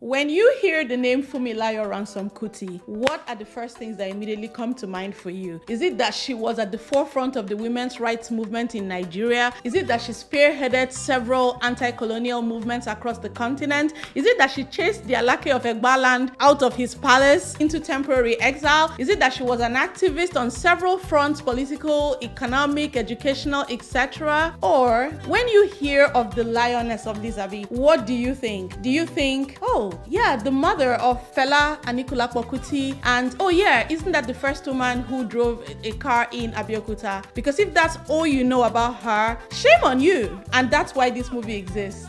When you hear the name Funmilayo Ransome Kuti, what are the first things that immediately come to mind for you? Is it that she was at the forefront of the women's rights movement in Nigeria? Is it that she spearheaded several anti-colonial movements across the continent? Is it that she chased the Alake of Egbaland out of his palace into temporary exile? Is it that she was an activist on several fronts, political, economic, educational, etc.? Or when you hear of the lioness of Lisabi, what do you think? Do you think, oh yeah, the mother of Fela Anikulapo Kuti, and oh yeah, isn't that the first woman who drove a car in Abeokuta? Because if that's all you know about her, shame on you. And that's why this movie exists.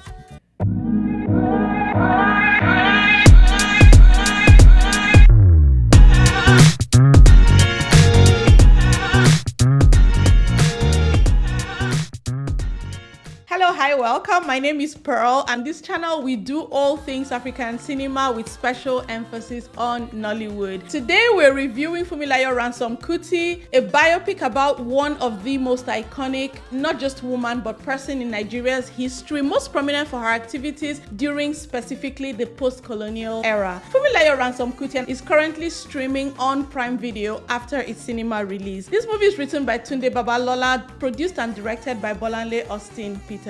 Hello, hi, welcome. My name is Pearl, and this channel we do all things African cinema with special emphasis on Nollywood. Today we're reviewing Funmilayo Ransome Kuti, a biopic about one of the most iconic, not just woman but person in Nigeria's history, most prominent for her activities during specifically the post-colonial era. Funmilayo Ransome Kuti is currently streaming on Prime Video after its cinema release. This movie is written by Tunde Babalola, produced and directed by Bolanle, Austen-Peters.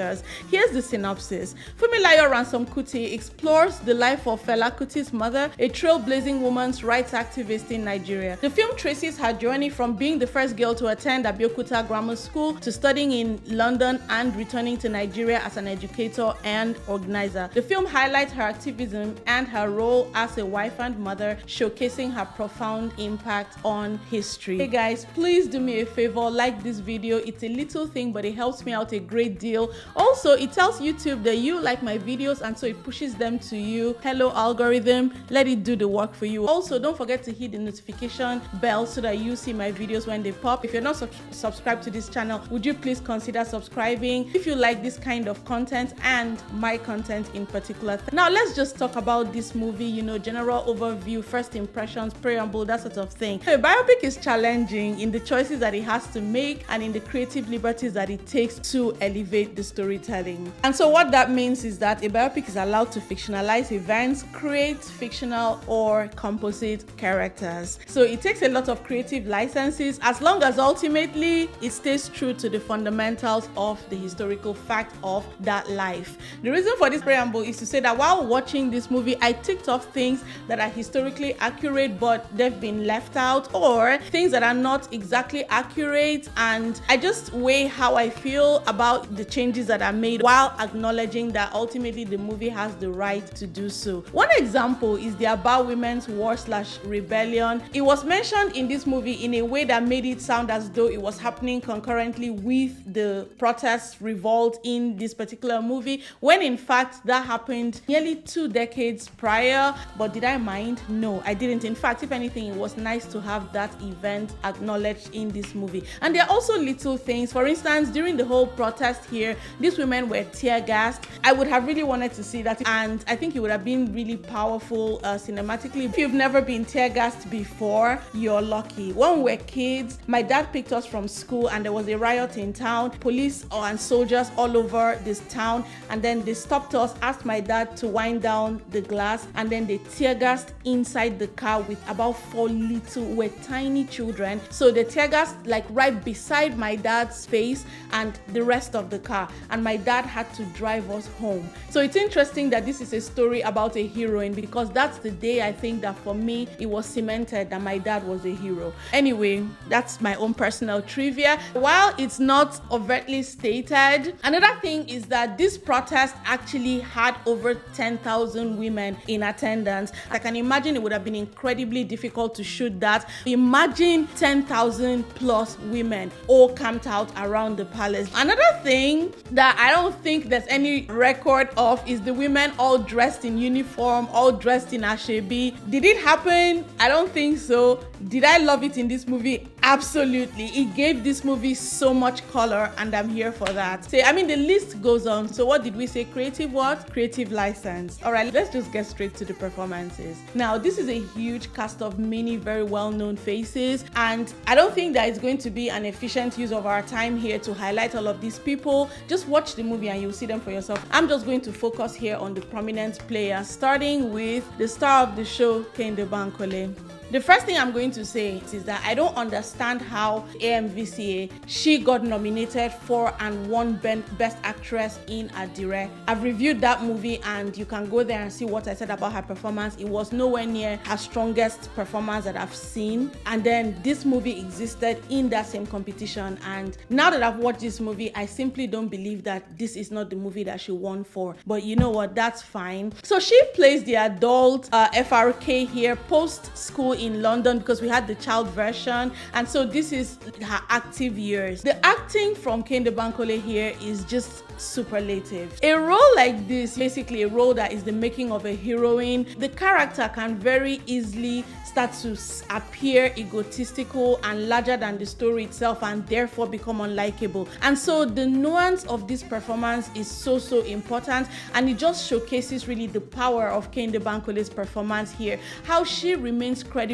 Here's the synopsis. Funmilayo Ransome Kuti explores the life of Fela Kuti's mother, a trailblazing women's rights activist in Nigeria. The film traces her journey from being the first girl to attend Abeokuta Grammar School to studying in London and returning to Nigeria as an educator and organizer. The film highlights her activism and her role as a wife and mother, showcasing her profound impact on history. Hey guys, please do me a favor, like this video. It's a little thing, but it helps me out a great deal. Also, it tells YouTube that you like my videos, and so it pushes them to you. Hello algorithm, let it do the work for you. Also, don't forget to hit the notification bell so that you see my videos when they pop. If you're not subscribed to this channel, would you please consider subscribing if you like this kind of content and my content in particular. Now let's just talk about this movie, you know, general overview, first impressions, preamble, that sort of thing. So a biopic is challenging in the choices that it has to make and in the creative liberties that it takes to elevate the storytelling. And so what that means is that a biopic is allowed to fictionalize events, create fictional or composite characters. So it takes a lot of creative licenses as long as ultimately it stays true to the fundamentals of the historical fact of that life. The reason for this preamble is to say that while watching this movie, I ticked off things that are historically accurate but they've been left out, or things that are not exactly accurate, and I just weigh how I feel about the changes that are made while acknowledging that ultimately the movie has the right to do so. One example is the About Women's War/Rebellion. It was mentioned in this movie in a way that made it sound as though it was happening concurrently with the protest revolt in this particular movie, when in fact that happened nearly 2 decades prior. But did I mind? No, I didn't. In fact, if anything, it was nice to have that event acknowledged in this movie. And there are also little things. For instance, during the whole protest here, these women were tear gassed. I would have really wanted to see that, and I think it would have been really powerful cinematically. If you've never been tear gassed before, you're lucky. When we were kids, my dad picked us from school and there was a riot in town, police and soldiers all over this town, and then they stopped us, asked my dad to wind down the glass, and then they tear gassed inside the car with about 4 were tiny children. So they tear gassed like right beside my dad's face and the rest of the car, and my dad had to drive us home. So it's interesting that this is a story about a heroine, because that's the day I think that for me it was cemented that my dad was a hero. Anyway, that's my own personal trivia. While it's not overtly stated, another thing is that this protest actually had over 10,000 women in attendance. I can imagine it would have been incredibly difficult to shoot that. Imagine 10,000 plus women all camped out around the palace. Another thing that I don't think there's any record of is the women all dressed in uniform, all dressed in ashebi. Did it happen? I don't think so. Did I love it in this movie? Absolutely. It gave this movie so much color, and I'm here for that. So, I mean, the list goes on. So what did we say? Creative what? Creative license. All right, let's just get straight to the performances. Now, this is a huge cast of many very well-known faces, and I don't think that it's going to be an efficient use of our time here to highlight all of these people. Just watch the movie and you'll see them for yourself. I'm just going to focus here on the prominent players, starting with the star of the show, Kehinde Bankole. The first thing I'm going to say is that I don't understand how AMVCA, she got nominated for and won Best Actress in Adire. I've reviewed that movie and you can go there and see what I said about her performance. It was nowhere near her strongest performance that I've seen. And then this movie existed in that same competition. And now that I've watched this movie, I simply don't believe that this is not the movie that she won for. But you know what? That's fine. So she plays the adult FRK here, post-school in London, because we had the child version, and so this is her active years. The acting from Kehinde Bankole here is just superlative. A role like this, basically a role that is the making of a heroine, the character can very easily start to appear egotistical and larger than the story itself, and therefore become unlikable. And so the nuance of this performance is so important, and it just showcases really the power of Kehinde Bankole's performance here, how she remains credible,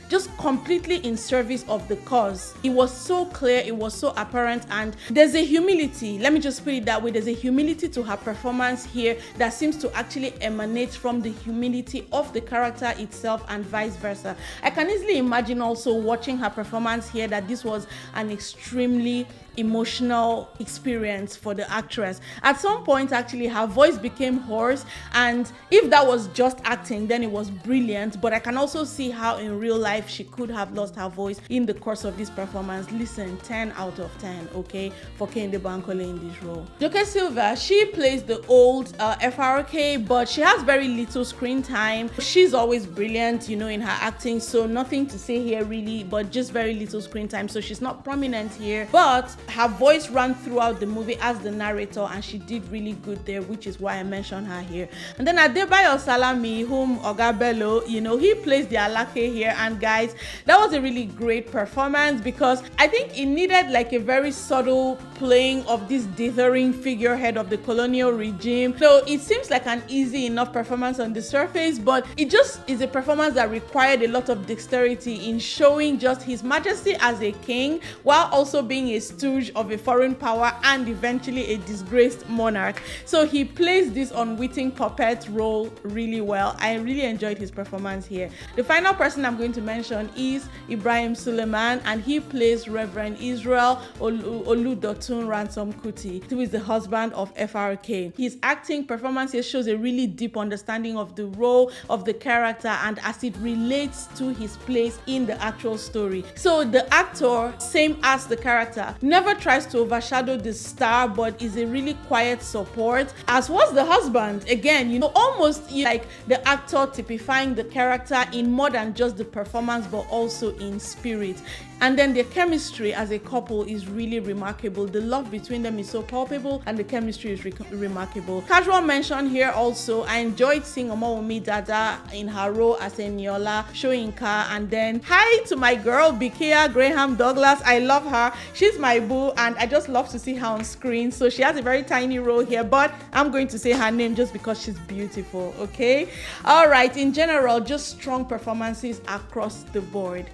just completely in service of the cause. It was so clear, it was so apparent, and there's a humility, let me just put it that way, there's a humility to her performance here that seems to actually emanate from the humility of the character itself, and vice versa. I can easily imagine also watching her performance here that this was an extremely emotional experience for the actress. At some point, actually, her voice became hoarse, and if that was just acting, then it was brilliant. But I can also see how in real life she could have lost her voice in the course of this performance. Listen, 10 out of 10, okay, for Kehinde Bankole in this role. Joke Silva, she plays the old FRK, but she has very little screen time. She's always brilliant, you know, in her acting, so nothing to say here really, but just very little screen time, so she's not prominent here. But her voice ran throughout the movie as the narrator, and she did really good there, which is why I mentioned her here. And then Adebayo Salami, whom Oga Bello, you know, he plays the Alake here, and guys, that was a really great performance, because I think it needed like a very subtle playing of this dithering figurehead of the colonial regime. So it seems like an easy enough performance on the surface, but it just is a performance that required a lot of dexterity in showing just his majesty as a king, while also being a stooge of a foreign power and eventually a disgraced monarch. So he plays this unwitting puppet role really well. I really enjoyed his performance here. The final person I'm going to mention is Ibrahim Suleiman, and he plays Reverend Israel Oludotun Ransome Kuti, who is the husband of FRK. His acting performance here shows a really deep understanding of the role of the character and as it relates to his place in the actual story. So the actor, same as the character, never tries to overshadow the star, but is a really quiet support, as was the husband. Again, you know, almost like the actor typifying the character in more than just the performance, but also in spirit. And then their chemistry as a couple is really remarkable. The love between them is so palpable, and the chemistry is remarkable. Casual mention here also, I enjoyed seeing Omowumi Dada in her role as Eniola Shoyinka. And then hi to my girl Bikia Graham Douglas. I love her. She's my boo, and I just love to see her on screen. So she has a very tiny role here, but I'm going to say her name just because she's beautiful, okay? All right, in general, just strong performances across the board.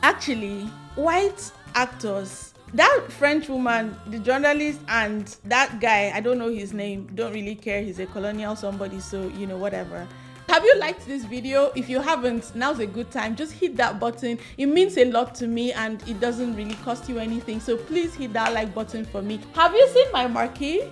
Actually, white actors, that French woman, the journalist, and that guy, I don't know his name, don't really care, he's a colonial somebody, so you know, whatever. Have you liked this video? If you haven't, now's a good time. Just hit that button. It means a lot to me, and it doesn't really cost you anything, so please hit that like button for me. Have you seen my marquee?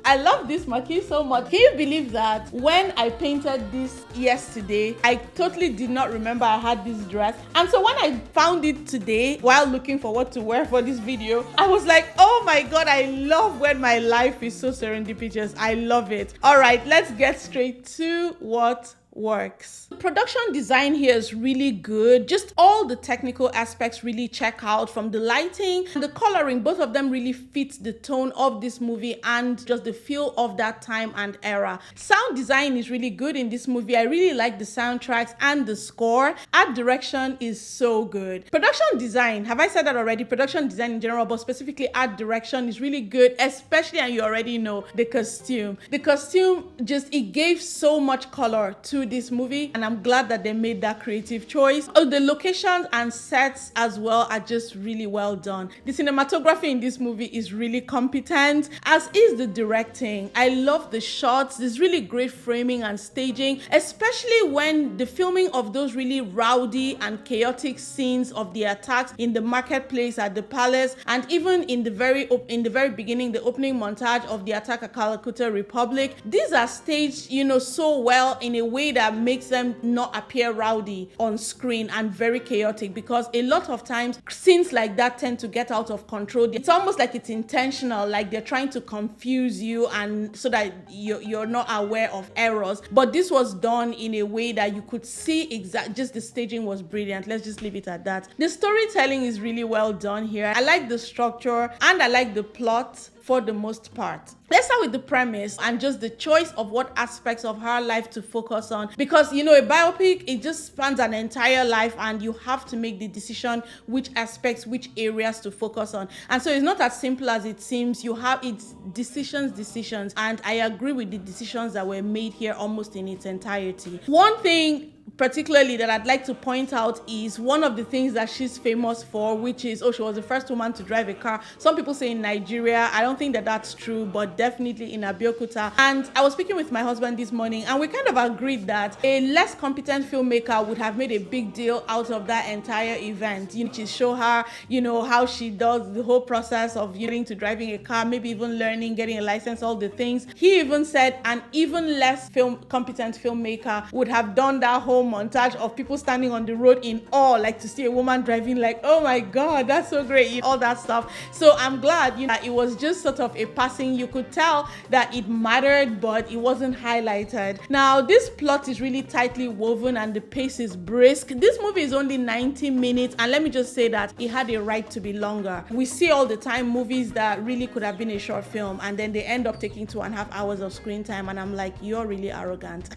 I love this marquee so much. Can you believe that when I painted this yesterday, I totally did not remember I had this dress. And so when I found it today while looking for what to wear for this video, I was like, oh my God, I love when my life is so serendipitous. I love it. All right, let's get straight to what works. Production design here is really good. Just all the technical aspects really check out, from the lighting and the coloring. Both of them really fit the tone of this movie and just the feel of that time and era. Sound design is really good in this movie. I really like the soundtracks and the score. Art direction is so good. Production design, have I said that already? Production design in general, but specifically art direction is really good, especially, and you already know, the costume. The costume just, it gave so much color to this movie, and I'm glad that they made that creative choice. Oh, the locations and sets as well are just really well done. The cinematography in this movie is really competent, as is the directing. I love the shots. There's really great framing and staging, especially when the filming of those really rowdy and chaotic scenes of the attacks in the marketplace, at the palace, and even in the very beginning, the opening montage of the attack at Calcutta Republic. These are staged, so well in a way that makes them not appear rowdy on screen and very chaotic, because a lot of times scenes like that tend to get out of control. It's almost like it's intentional, like they're trying to confuse you and so that you're not aware of errors. But this was done in a way that you could see just the staging was brilliant. Let's just leave it at that. The storytelling is really well done here. I like the structure and I like the plot for the most part. Let's start with the premise and just the choice of what aspects of her life to focus on, because a biopic, it just spans an entire life and you have to make the decision which aspects, which areas to focus on. And so it's not as simple as it seems. You have it's decisions, and I agree with the decisions that were made here almost in its entirety. One thing particularly that I'd like to point out is one of the things that she's famous for, which is, she was the first woman to drive a car. Some people say in Nigeria. I don't think that that's true, but definitely in Abeokuta. And I was speaking with my husband this morning, and we kind of agreed that a less competent filmmaker would have made a big deal out of that entire event. Which is show her, how she does the whole process of getting to driving a car, maybe even learning, getting a license, all the things. He even said an even less competent filmmaker would have done that whole montage of people standing on the road in awe, like to see a woman driving, like, oh my god, that's so great, all that stuff. So I'm glad it was just sort of a passing. You could tell that it mattered, but it wasn't highlighted. Now this plot is really tightly woven and the pace is brisk. This movie is only 90 minutes, and let me just say that it had a right to be longer. We see all the time movies that really could have been a short film and then they end up taking 2.5 hours of screen time, and I'm like, you're really arrogant.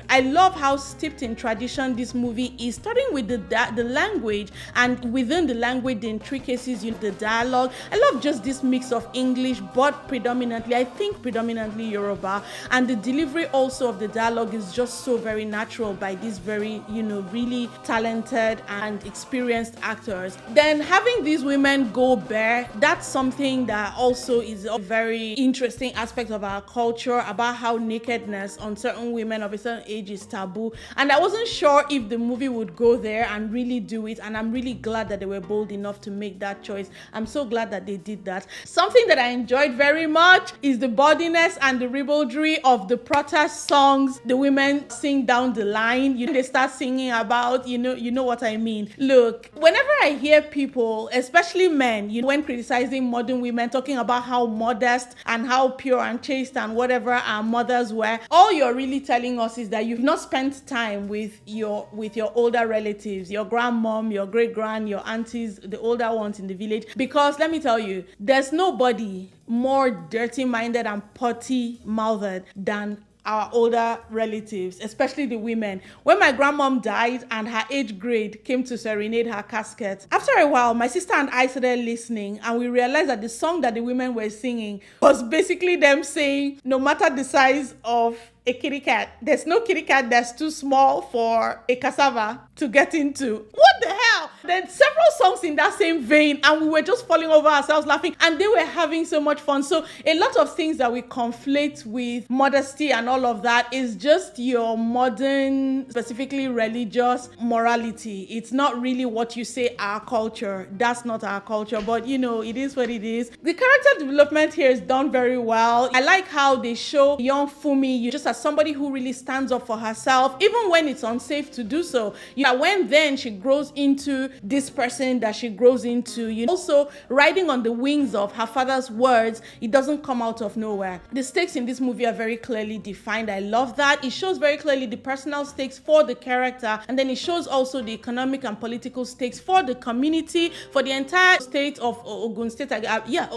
I love how steeped in tradition this movie is, starting with the language, and within the language, the intricacies, the dialogue. I love just this mix of English, but predominantly Yoruba, and the delivery also of the dialogue is just so very natural by these very, really talented and experienced actors. Then having these women go bare, that's something that also is a very interesting aspect of our culture, about how nakedness on certain women of a certain age is taboo. And I wasn't sure if the movie would go there and really do it, and I'm really glad that they were bold enough to make that choice. I'm so glad that they did that. Something that I enjoyed very much is the bodiness and the ribaldry of the protest songs the women sing down the line. They start singing about, you know what I mean. Look, whenever I hear people, especially men, when criticizing modern women, talking about how modest and how pure and chaste and whatever our mothers were, all you're really telling us is that you've not spent time with your older relatives, your grandmom, your great-grand, your aunties, the older ones in the village. Because let me tell you, there's nobody more dirty-minded and potty-mouthed than our older relatives, especially the women. When my grandmom died and her age grade came to serenade her casket, after a while, my sister and I started listening, and we realized that the song that the women were singing was basically them saying, no matter the size of a kitty cat, there's no kitty cat that's too small for a cassava to get into. What the hell? Then several songs in that same vein, and we were just falling over ourselves laughing, and they were having so much fun. So a lot of things that we conflate with modesty and all of that is just your modern, specifically religious morality. It's not really what you say our culture. That's not our culture, but it is what it is. The character development here is done very well. I like how they show young Fumi just as somebody who really stands up for herself, even when it's unsafe to do so. When then she grows into this person that she grows into, also riding on the wings of her father's words. It doesn't come out of nowhere. The stakes in this movie are very clearly defined. I love that. It shows very clearly the personal stakes for the character, and then it shows also the economic and political stakes for the community, for the entire state of Ogun State.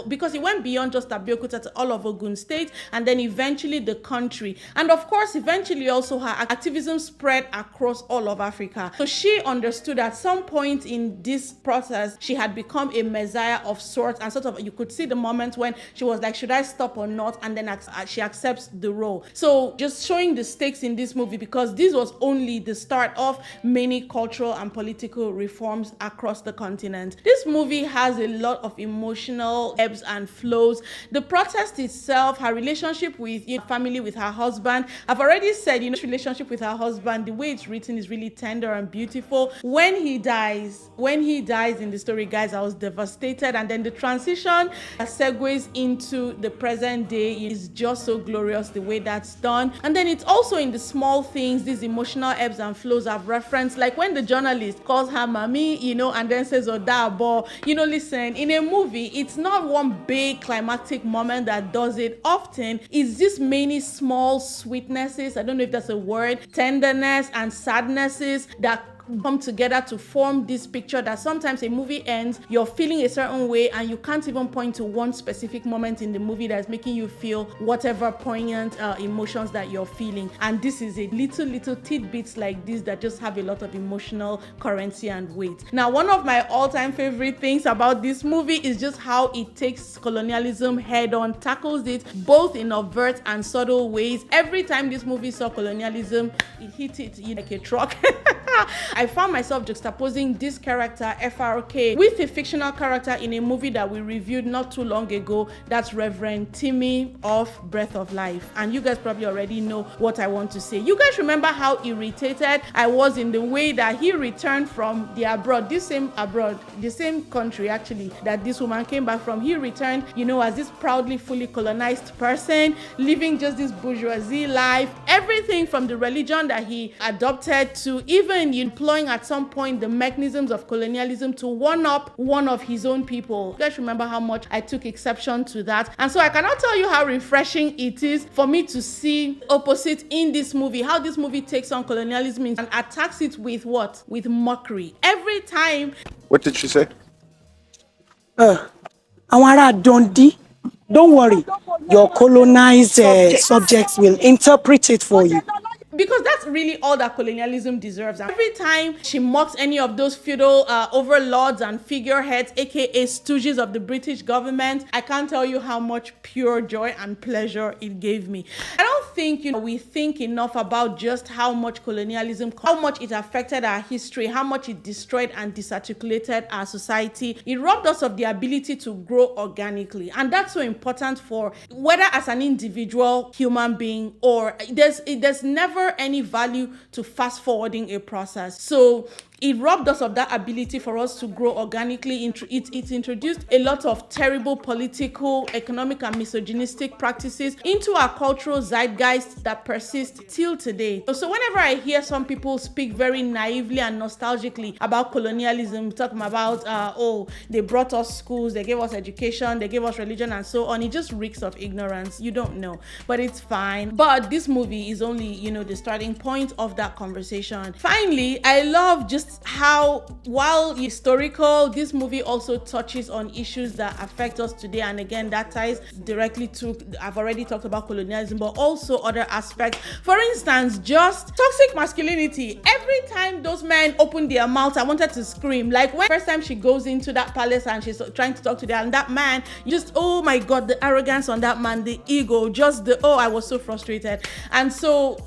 Because it went beyond just Abeokuta to all of Ogun State, and then eventually the country. And of course, eventually also her activism spread across all of Africa. So she understood at some point in this process, she had become a messiah of sorts, and sort of you could see the moment when she was like, should I stop or not? And then she accepts the role. So just showing the stakes in this movie, because this was only the start of many cultural and political reforms across the continent. This movie has a lot of emotional ebbs and flows. The protest itself, her relationship with family, with her husband. I've already said, relationship with her husband, the way it's written is really tender and beautiful. When he dies in the story, guys, I was devastated. And then the transition that segues into the present day is just so glorious, the way that's done. And then it's also in the small things, these emotional ebbs and flows I've referenced, like when the journalist calls her mommy, and then says Odabo. Listen, in a movie, it's not one big climactic moment that does it. Often it's just many small sweetnesses, I don't know if that's a word, tenderness and sadnesses that come together to form this picture that sometimes a movie ends, you're feeling a certain way, and you can't even point to one specific moment in the movie that's making you feel whatever poignant emotions that you're feeling. And this is a little tidbits like this that just have a lot of emotional currency and weight. Now, one of my all-time favorite things about this movie is just how it takes colonialism head on, tackles it both in overt and subtle ways. Every time this movie saw colonialism, it hit it like a truck. I found myself juxtaposing this character, FRK, with a fictional character in a movie that we reviewed not too long ago. That's Reverend Timmy of Breath of Life. And you guys probably already know what I want to say. You guys remember how irritated I was in the way that he returned from the same country actually, that this woman came back from. He returned, as this proudly fully colonized person, living just this bourgeoisie life, everything from the religion that he adopted to even employing at some point the mechanisms of colonialism to one up one of his own people. You guys remember how much I took exception to that. And so I cannot tell you how refreshing it is for me to see opposite in this movie, how this movie takes on colonialism and attacks it with what? With mockery. Every time. What did she say? Awara Dondi, don't worry. Your colonized subjects will interpret it for you. Because that's really all that colonialism deserves. And every time she mocks any of those feudal overlords and figureheads, aka stooges of the British government, I can't tell you how much pure joy and pleasure it gave me. I don't think we think enough about just how much colonialism, how much it affected our history, how much it destroyed and disarticulated our society. It robbed us of the ability to grow organically, and that's so important for whether as an individual human being or there's never any value to fast forwarding a process. So it robbed us of that ability for us to grow organically. It introduced a lot of terrible political, economic, and misogynistic practices into our cultural zeitgeist that persist till today. So whenever I hear some people speak very naively and nostalgically about colonialism, talking about, they brought us schools, they gave us education, they gave us religion, and so on, it just reeks of ignorance. You don't know, but it's fine. But this movie is only, the starting point of that conversation. Finally, I love just how, while historical, this movie also touches on issues that affect us today. And again, that ties directly to, I've already talked about colonialism, but also other aspects. For instance, just toxic masculinity. Every time those men open their mouths, I wanted to scream. Like when first time she goes into that palace and she's trying to talk to them, and that man, just, oh my God, the arrogance on that man, the ego, just I was so frustrated. And so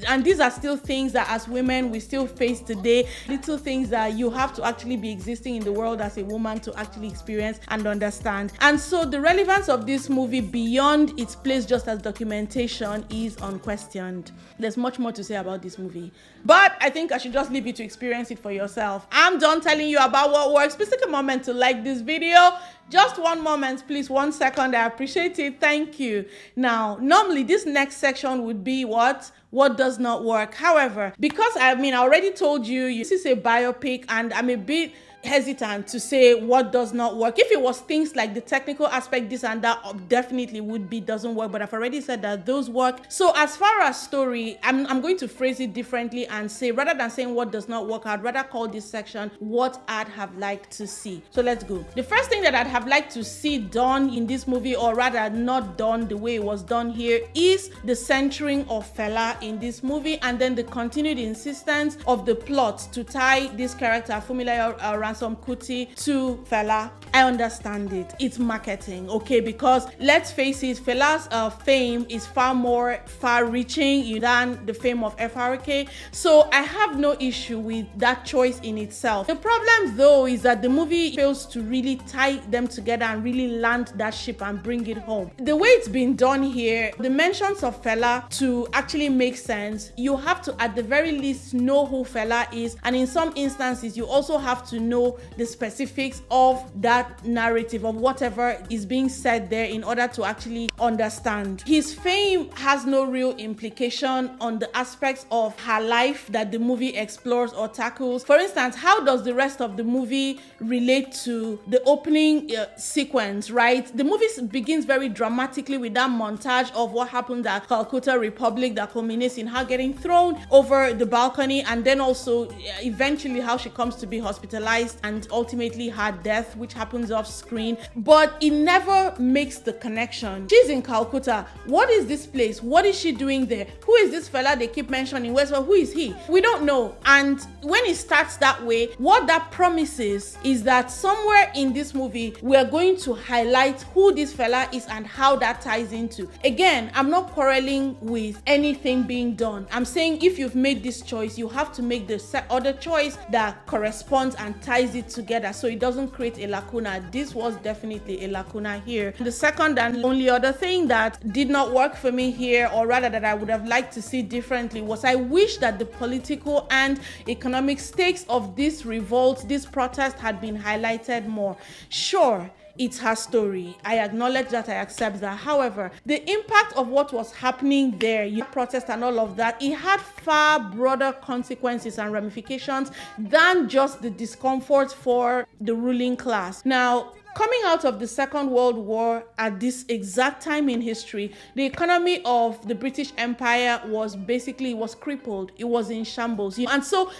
and these are still things that as women, we still face today. Little things that you have to actually be existing in the world as a woman to actually experience and understand. And so the relevance of this movie beyond its place just as documentation is unquestioned. There's much more to say about this movie, but I think I should just leave you to experience it for yourself. I'm done telling you about what works. Please take a moment to like this video. Just one moment, please, 1 second. I appreciate it. Thank you. Now, normally this next section would be what does not work. However, because I already told you, this is a biopic and I'm a bit hesitant to say what does not work. If it was things like the technical aspect, this and that, definitely would be doesn't work, but I've already said that those work. So as far as story, I'm going to phrase it differently and say, rather than saying what does not work, I'd rather call this section what I'd have liked to see. So let's go. The first thing that I'd have liked to see done in this movie, or rather not done the way it was done here, is the centering of Fela in this movie, and then the continued insistence of the plot to tie this character Funmilayo Ransome Kuti to Fela. I understand it. It's marketing, okay? Because let's face it, Fela's fame is far more far-reaching than the fame of FRK. So I have no issue with that choice in itself. The problem, though, is that the movie fails to really tie them together and really land that ship and bring it home. The way it's been done here, the mentions of Fela to actually make sense, you have to at the very least know who Fela is, and in some instances you also have to know the specifics of that narrative of whatever is being said there in order to actually understand. His fame has no real implication on the aspects of her life that the movie explores or tackles. For instance, how does the rest of the movie relate to the opening sequence, right? The movie begins very dramatically with that montage of what happened at Calcutta Republic that culminates in her getting thrown over the balcony, and then also eventually how she comes to be hospitalized and ultimately her death, which happens off screen. But it never makes the connection. She's in Calcutta. What is this place? What is she doing there? Who is this fella they keep mentioning? Who is he? We don't know. And when it starts that way, what that promises is that somewhere in this movie we are going to highlight who this fella is and how that ties into. Again, I'm not quarreling with anything being done. I'm saying if you've made this choice, you have to make the other choice that corresponds and ties it together so it doesn't create a lacuna. This was definitely a lacuna here. The second and only other thing that did not work for me here, or rather that I would have liked to see differently, was I wish that the political and economic stakes of this revolt, this protest, had been highlighted more. Sure, it's her story. I acknowledge that, I accept that. However, the impact of what was happening there, protest and all of that, it had far broader consequences and ramifications than just the discomfort for the ruling class. Now, coming out of the Second World War at this exact time in history, the economy of the British Empire was crippled. It was in shambles. And so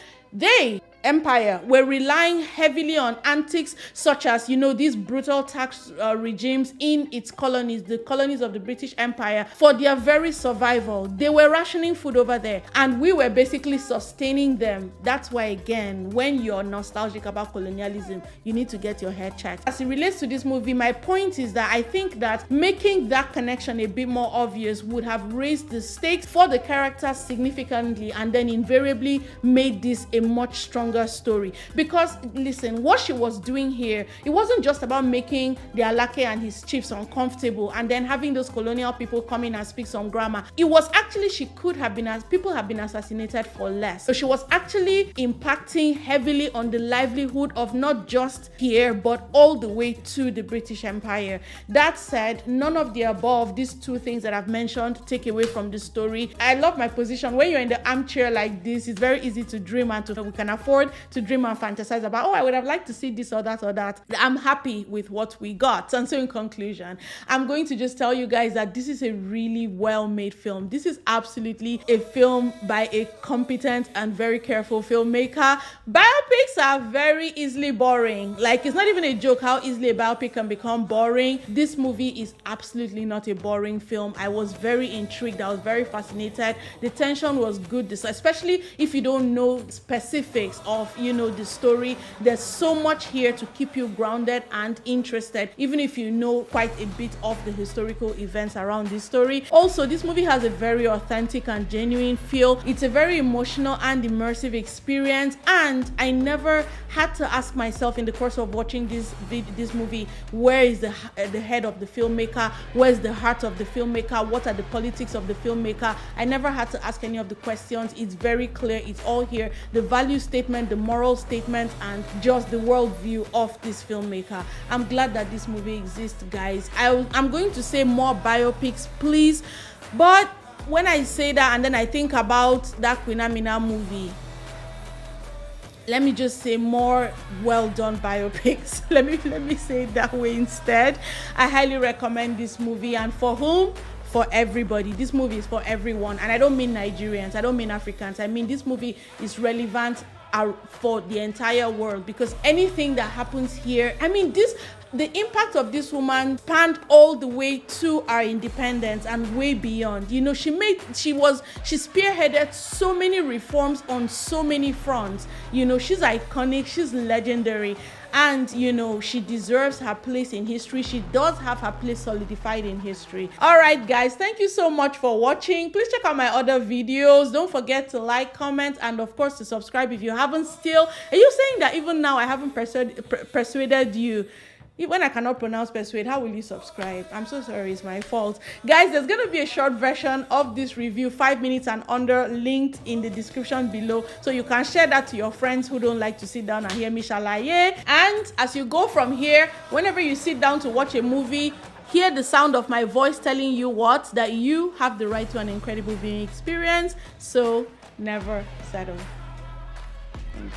Empire were relying heavily on antics such as, these brutal tax regimes in its colonies, the colonies of the British Empire, for their very survival. They were rationing food over there, and we were basically sustaining them. That's why, again, when you're nostalgic about colonialism, you need to get your head checked. As it relates to this movie, my point is that I think that making that connection a bit more obvious would have raised the stakes for the characters significantly, and then invariably made this a much stronger story. Because listen, what she was doing here, it wasn't just about making the Alake and his chiefs uncomfortable and then having those colonial people come in and speak some grammar. It was actually, people have been assassinated for less. So she was actually impacting heavily on the livelihood of not just here but all the way to the British Empire. That said, none of the above, these two things that I've mentioned, take away from the story. I love my position. When you're in the armchair like this, it's very easy to dream, and we can afford to dream and fantasize about, I would have liked to see this or that or that. I'm happy with what we got. And so in conclusion, I'm going to just tell you guys that this is a really well-made film. This is absolutely a film by a competent and very careful filmmaker. Biopics are very easily boring. Like, it's not even a joke how easily a biopic can become boring. This movie is absolutely not a boring film. I was very intrigued. I was very fascinated. The tension was good, especially if you don't know specifics of the story. There's so much here to keep you grounded and interested, even if you know quite a bit of the historical events around this story. Also, this movie has a very authentic and genuine feel. It's a very emotional and immersive experience, and I never had to ask myself in the course of watching this movie, where is the head of the filmmaker? Where's the heart of the filmmaker? What are the politics of the filmmaker? I never had to ask any of the questions. It's very clear. It's all here. The value statement, the moral statement, and just the worldview of this filmmaker. I'm glad that this movie exists, guys. I'm going to say more biopics, please. But when I say that and then I think about that Queen Amina movie, let me just say, more well done biopics. let me say it that way instead. I highly recommend this movie, and for whom? For everybody. This movie is for everyone, and I don't mean Nigerians, I don't mean Africans, I mean this movie is relevant for the entire world, because anything that happens here, I mean, the impact of this woman spanned all the way to our independence and way beyond. You know, she spearheaded so many reforms on so many fronts. You know, she's iconic, she's legendary, and you know, she deserves her place in history. She does have her place solidified in history. All right, guys, thank you so much for watching. Please check out my other videos. Don't forget to like, comment, and of course to subscribe if you haven't still. Are you saying that even now I haven't persuaded you? When I cannot pronounce persuade, how will you subscribe? I'm so sorry, it's my fault. Guys, there's going to be a short version of this review, 5 minutes and under, linked in the description below, so you can share that to your friends who don't like to sit down and hear me shalaye. And as you go from here, whenever you sit down to watch a movie, hear the sound of my voice telling you what? That you have the right to an incredible viewing experience, so never settle. Thank you.